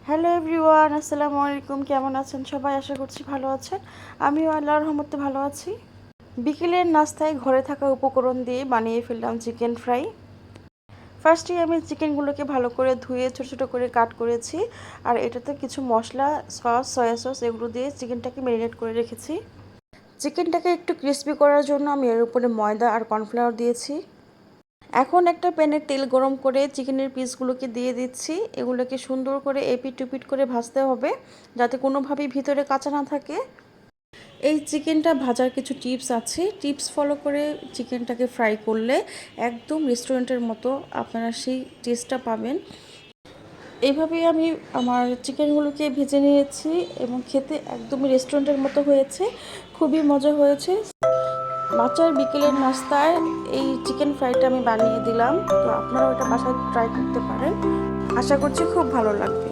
Hello everyone, আসসালামু আলাইকুম। কেমন আছেন সবাই? আশা করছি ভালো আছেন। আমিও আল্লাহর রহমতে ভালো আছি। বিকেলের নাস্তায় ঘরে থাকা উপকরণ দিয়ে বানিয়ে ফেললাম চিকেন ফ্রাই। ফার্স্টেই আমি চিকেনগুলোকে ভালো করে ধুয়ে ছোটো ছোটো করে কাট করেছি। আর এটাতে কিছু মশলা, সস, সয়া সস এগুলো দিয়ে চিকেনটাকে ম্যারিনেট করে রেখেছি। চিকেনটাকে একটু ক্রিস্পি করার জন্য আমি এর উপরে ময়দা আর কর্নফ্লাওয়ার দিয়েছি। এখন একটা প্যানে তেল গরম করে চিকেনের পিসগুলোকে দিয়ে দিচ্ছি। এগুলোকে সুন্দর করে এপিট টুপিট করে ভাজতে হবে, যাতে কোনোভাবেই ভিতরে কাঁচা না থাকে। এই চিকেনটা ভাজার কিছু টিপস আছে। টিপস ফলো করে চিকেনটাকে ফ্রাই করলে একদম রেস্টুরেন্টের মতো আপনারা সেই টেস্টটা পাবেন। এইভাবেই আমি আমার চিকেনগুলোকে ভেজে নিয়েছি এবং খেতে একদমই রেস্টুরেন্টের মতো হয়েছে। খুবই মজা হয়েছে। বাচ্চার বিকেলের নাস্তায় এই চিকেন ফ্রাইটা আমি বানিয়ে দিলাম। তো আপনারাও এটা বাসায় ট্রাই করতে পারেন। আশা করছি খুব ভালো লাগবে।